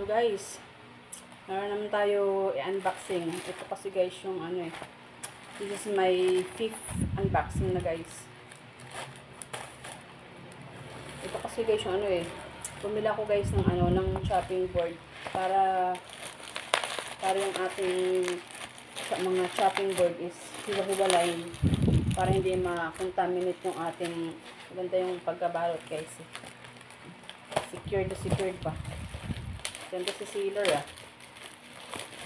guys, meron naman tayo i-unboxing. Ito kasi guys yung ano this is my 5th unboxing na guys. Ito kasi guys yung bumili ako guys ng ng chopping board para yung ating mga chopping board is hiwa-hiwalay para hindi ma-contaminate yung ating maganda yung pagkabalot guys. Secured pa. Ganda si sealer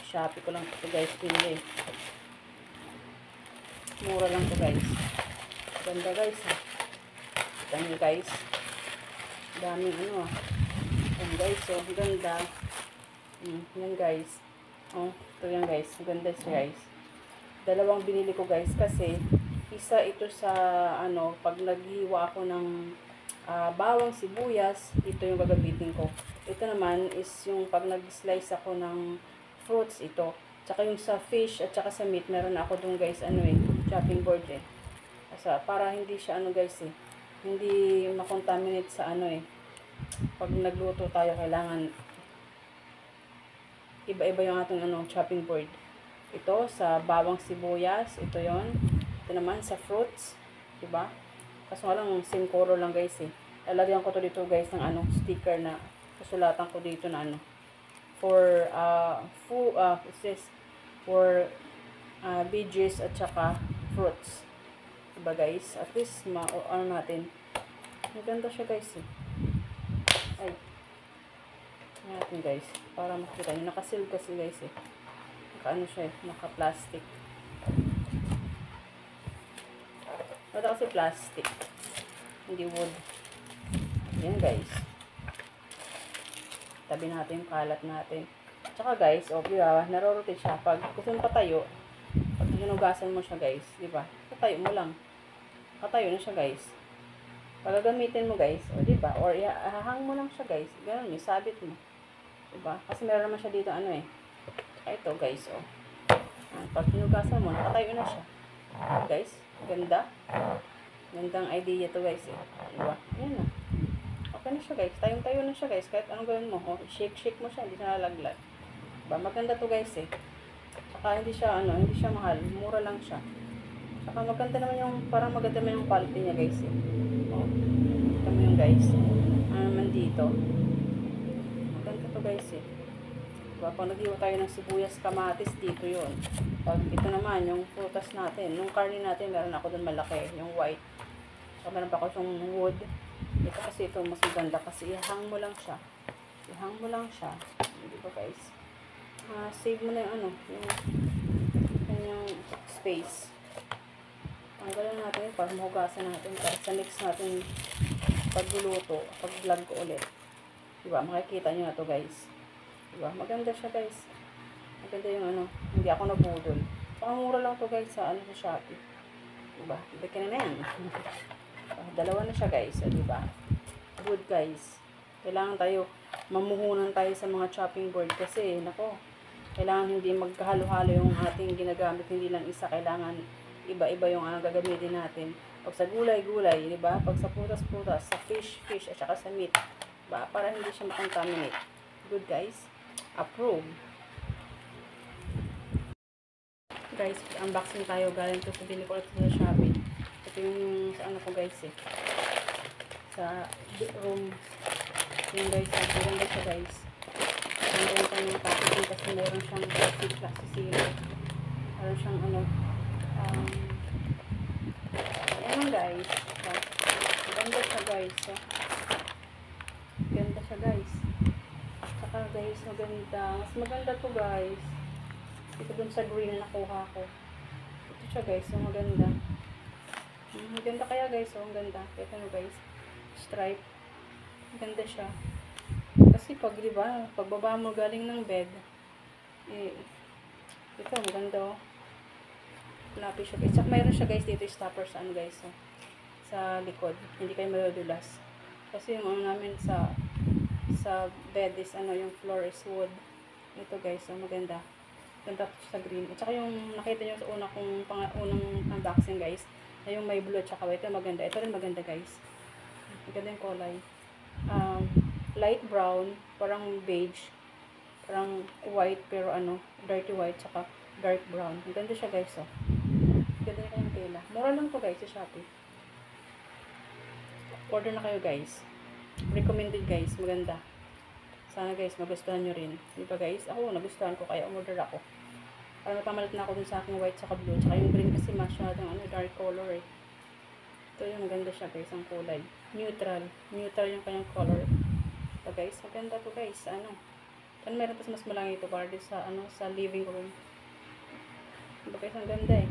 Shopee ko lang ito guys pinili. Mura lang to guys. Ganda guys Kita nyo guys. Daming Yan guys ganda. Yan guys. Ito yan guys. Ganda siya guys. Dalawang binili ko guys kasi isa ito sa pag naghiwa ako ng bawang sibuyas, ito yung gagamitin ko. Ito naman is yung pag nag-slice ako ng fruits ito. Tsaka yung sa fish at tsaka sa meat, meron ako dun guys, chopping board Asa, para hindi siya guys hindi makontaminate sa pag nagluto tayo, kailangan iba-iba yung ating chopping board. Ito sa bawang sibuyas, ito yon. Ito naman sa fruits, diba? Kaso nga lang, same color lang guys Lalagyan ko to dito guys ng sticker na kasulatan ko dito na for veggies at saka fruits. Diba guys? At least natin. Maganda siya guys Ay. Natin guys. Para makita nyo. Nakasil kasi guys Naka siya naka-plastic. Ito kasi plastic. Hindi wood. Yan guys. Tabi natin yung kalat natin. Tsaka guys, narorotate siya. Pag gusto mo patayo, pag hinugasan mo siya guys, diba? Patayo mo lang. Patayo na siya guys. Pag gagamitin mo guys, diba? Or ihahang mo lang siya guys. Ganun, sabit mo. Diba? Kasi meron naman siya dito Tsaka ito guys, pag hinugasan mo, nakatayo na siya. Guys, ganda. Gandang idea to guys Diba? Ayan Okay na siya guys. Tayong-tayo na siya guys. Kahit anong gawin mo. Shake mo siya. Hindi siya nalaglag. Diba? Maganda to guys Saka hindi siya mahal. Mura lang siya. Saka maganda naman parang maganda naman yung quality niya guys Ito mo yung guys. Naman dito. Maganda to guys Diba? Pag naghiwa tayo ng sibuyas, kamatis, dito yun. Pag ito naman, yung prutas natin, yung karne natin, meron ako dun malaki, yung white. So, meron pa ako yung wood. Ito kasi ito, mas maganda kasi ihang mo lang siya. Diba guys? Save mo na yung yung space. Tanggalan natin yun para mahugasan natin. Para sa next natin pagluluto, pag-vlog ko ulit. Diba? Makikita nyo na to guys. Diba? Maganda siya guys. Maganda yung hindi ako nabudol. Saka mura lang to guys sa sa Shopee. Diba? Bigyan na yan. Dalawa na siya guys. Diba? Good guys. Kailangan tayo, mamuhunan tayo sa mga chopping board kasi, kailangan hindi magkahalo-halo yung ating ginagamit. Hindi lang isa. Kailangan iba-iba yung gagamitin natin. Pag sa gulay-gulay, diba? Pag sa putas-putas, sa fish, at saka sa meat. Diba? Para hindi siya makontaminate. Good guys. Approve. Guys, unboxing tayo. Galing to sa bili ko ito sa Shopee. Ito yung sa ko guys sa room. Yung guys, maganda siya guys. Maganda yung packaging kasi meron siyang plastic sila. Meron siyang ayan guys. Maganda siya guys. Ganda siya guys. Saka guys, maganda. Mas maganda to guys. Ito dun sa green na nakuha ko. Ito siya guys, maganda. Maganda kaya guys, ang ganda. Ito nyo guys, stripe. Maganda siya. Kasi pag diba, pagbaba mo galing ng bed, ito maganda Fluffy siya guys. Saka mayroon siya guys dito stopper sa guys sa likod. Hindi kayo madudulas. Kasi yung namin sa bed is yung floor is wood. Ito guys, maganda. Ganda sa green. At saka yung nakita nyo sa unang unboxing guys, na yung may blue at saka white. Ito maganda. Ito rin maganda guys. Maganda yung kulay. Light brown, parang beige. Parang white, pero ano, dirty white, tsaka dark brown. Ang ganda siya guys, oh. Ganda niya kayong tela. Mura lang to guys sa Shopee. Order na kayo guys. Recommended guys, maganda. Sana guys, magustuhan nyo rin. Di ba guys? Ako, nagustuhan ko, kaya umorder ako. Para napamalit na ako dun sa aking white tsaka blue. Tsaka yung green kasi masyadong ano, dark color eh. Ito yung maganda siya guys, ang kulay. Neutral. Neutral yung kanyang color. So guys, maganda to guys. Ano? Ano meron pa mas malangi ito para sa ano, sa living room. Diba guys, ang ganda eh.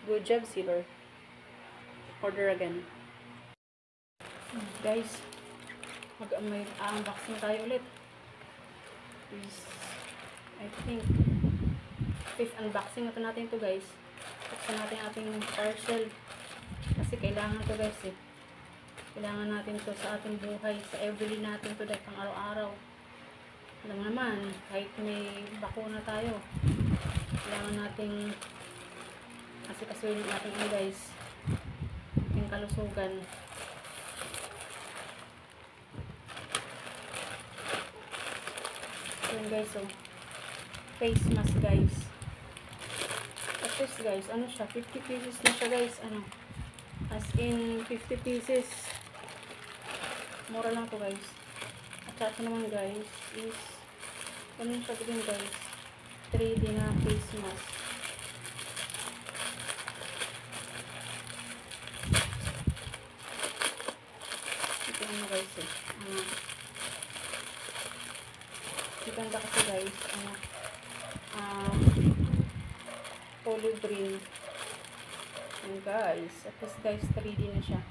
Good job, sealer. Order again. Guys, may unboxing tayo ulit. Is I think 5th unboxing na to natin to guys. Buksan natin ating parcel. Kasi kailangan to guys eh. Kailangan natin to sa ating buhay. Sa everyday natin to dahil pang araw-araw. Alam mo naman, kahit may bakuna tayo, kailangan nating kasi kasuhin natin ano guys, yung kalusugan. So yun guys, oh. Face mask guys. Tapos guys, ano siya, 50 pieces na siya guys, ano, as in 50 pieces. Mura lang to guys. At saka naman guys is ano siya din guys, 3D na face mask. Ito ano guys eh, maganda kasi guys, olive green. And guys, at least guys 3D na siya.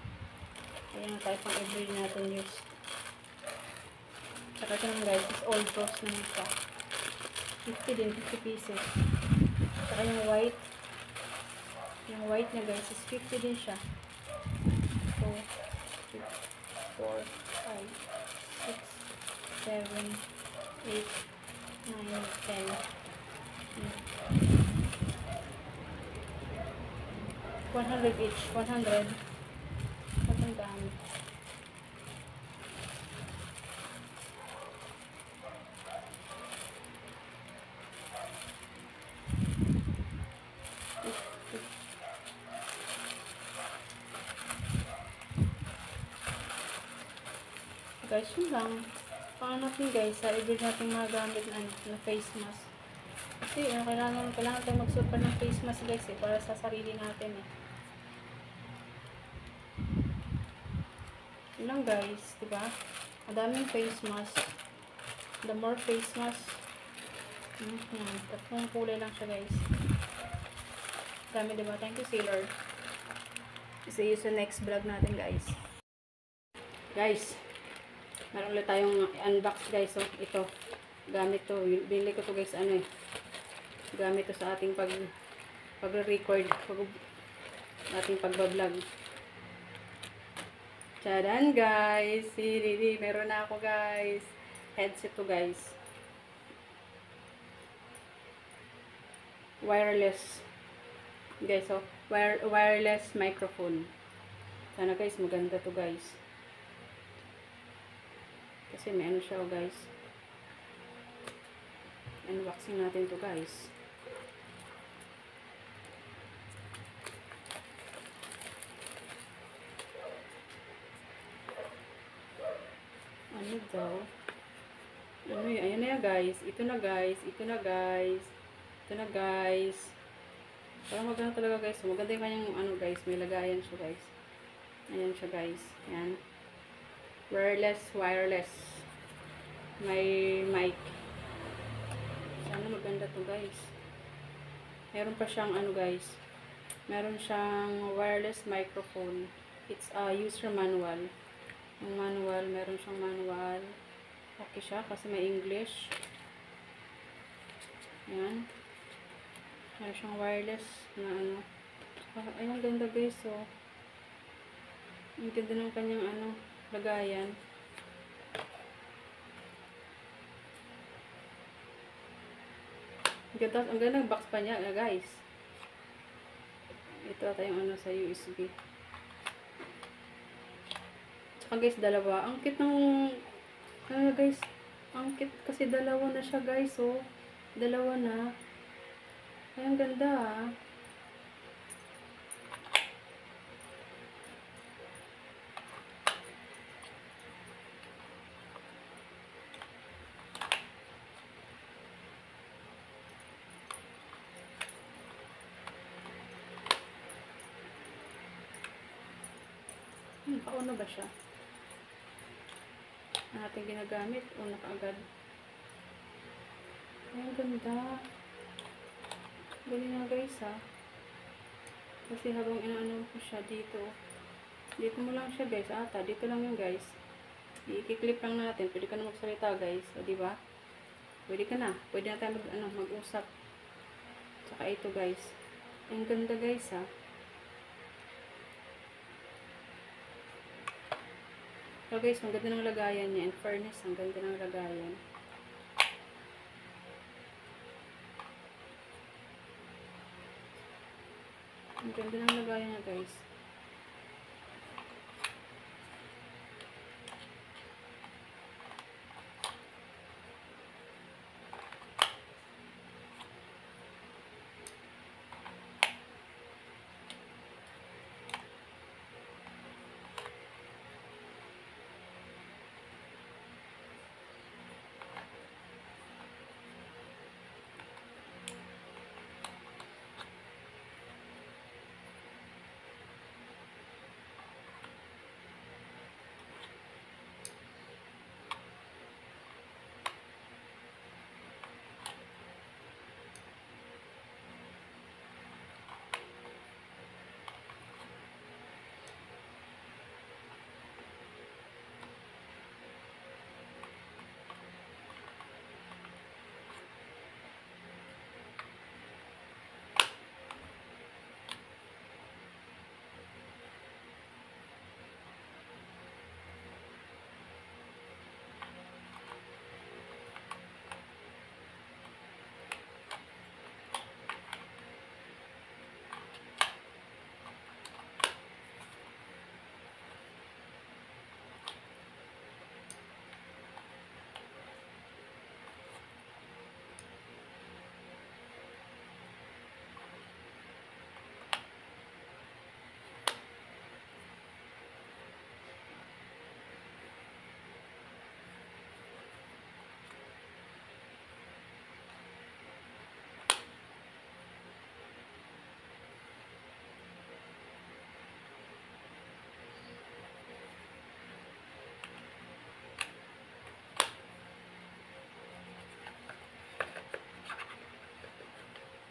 Ayan tayo pang everyday natin use. Saka ito naman guys, is old rose na siya. 50 din, 50 pieces. Saka yung white niya guys is 50 din siya. 2, 3, 4, 5, 6, 7, 8, 9, 10. 100 each. 100. Ang dami. Guys, yun lang. Paano natin guys, sa every natin magamit na face mask. Kasi kailangan tayo magsuot pa ng face mask guys eh, para sa sarili natin eh. Yun lang guys, diba? Madaming face mask. The more face mask. Tatlong kulay lang siya guys. Dami diba? Thank you Sailor. See you sa next vlog natin guys. Guys, meron ulit tayong unbox guys. So, ito. Gamit to. Binili ko to guys. Ano eh. Gamit to sa ating pag-record. Ating pagbablog. Tchadan guys. See, meron na ako guys. Headset to guys. Wireless. Guys, so wireless microphone. Sana guys, maganda to guys. Kasi may ano siya guys. Unboxing natin to guys. Ano daw? Ano yun? Ayan na yan guys. Ito na guys. Ito na guys. Ito na guys. Parang maganda talaga guys. Maganda yung kanyang ano guys. May lagayan siya guys. Ayan siya guys. Ayan. Wireless. May mic. Sana maganda to guys. Meron pa siyang ano guys. Meron siyang wireless microphone. It's a user manual. Yung manual, meron siyang manual. Okay siya kasi may English. Ayan. Meron siyang wireless na ano. Ayun, ganda guys. So, ang ganda ng kanyang ano, lagayan. Ang ganda ng box pa niya guys. Ito ata yung ano sa USB. Tsaka guys, dalawa. Ang cute ng ano guys. Ang cute kasi dalawa na siya guys, oh. Dalawa na. Ay, ang ganda ah. Pauna ba siya? Ang ating ginagamit. Una ka agad. Ay, ang ganda. Ganyan na guys ha. Kasi habang inaano ko siya dito. Dito mo lang siya guys. Ata, dito lang yung guys. I-clip lang natin. Pwede ka na magsalita guys. O diba? Pwede ka na. Pwede na tayo mag-usap. Tsaka ito guys. Ang ganda guys ha. So guys, ang ganda ng lagayan niya. In fairness, ang ganda ng lagayan. Ang ganda ng lagayan niya guys.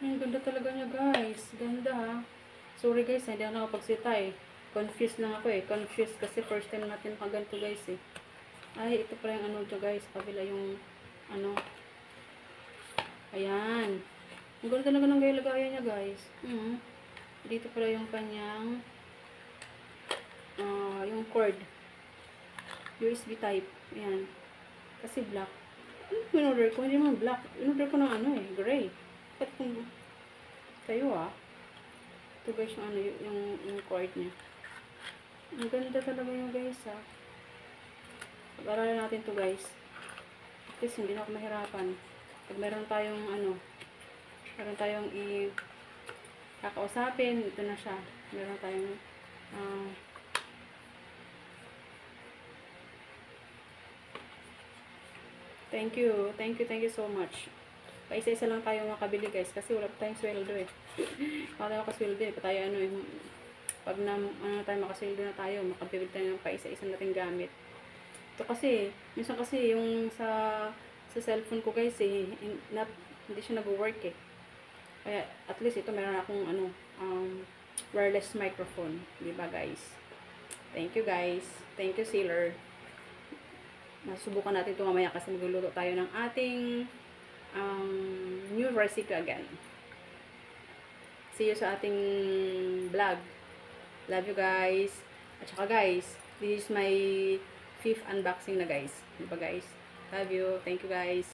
Ang ganda talaga niya guys. Ganda ha. Sorry guys, hindi ako nakapagsita eh. Confused lang ako eh. Confused kasi first time natin makaganto guys eh. Ay, ito pala yung ano dyan guys. Kabila yung ano. Ayan. Ang ganda talaga ng lagayan niya guys. Dito pala yung kanyang yung cord. USB type. Ayan. Kasi black. Ano in-order ko? Hindi naman black. In-order ko ng ano eh. Gray. Ba't kung kayo ito guys yung ano yung cord niya. Ang ganda talaga yung guys pag-aralan natin to guys. At least hindi na ako mahirapan. Pag meron tayong meron tayong kakausapin, ito na siya. Meron tayong thank you so much. Paisa-isa lang tayo makabili guys kasi wala pa tayong sweldo eh. Wala tayo makasweldo eh. Pa tayo pag tayo makasweldo na tayo, makabili tayo ng paisa-isa nating gamit. Ito kasi, minsan kasi yung sa cellphone ko guys eh, hindi siya nag-work eh. Kaya at least ito meron akong wireless microphone, di ba guys? Thank you guys. Thank you sealer. Masubukan natin ito mamaya kasi magluluto tayo ng ating new recipe again. See you sa ating vlog. Love you guys. At saka guys, this is my 5th unboxing na guys. Diba guys? Love you. Thank you guys.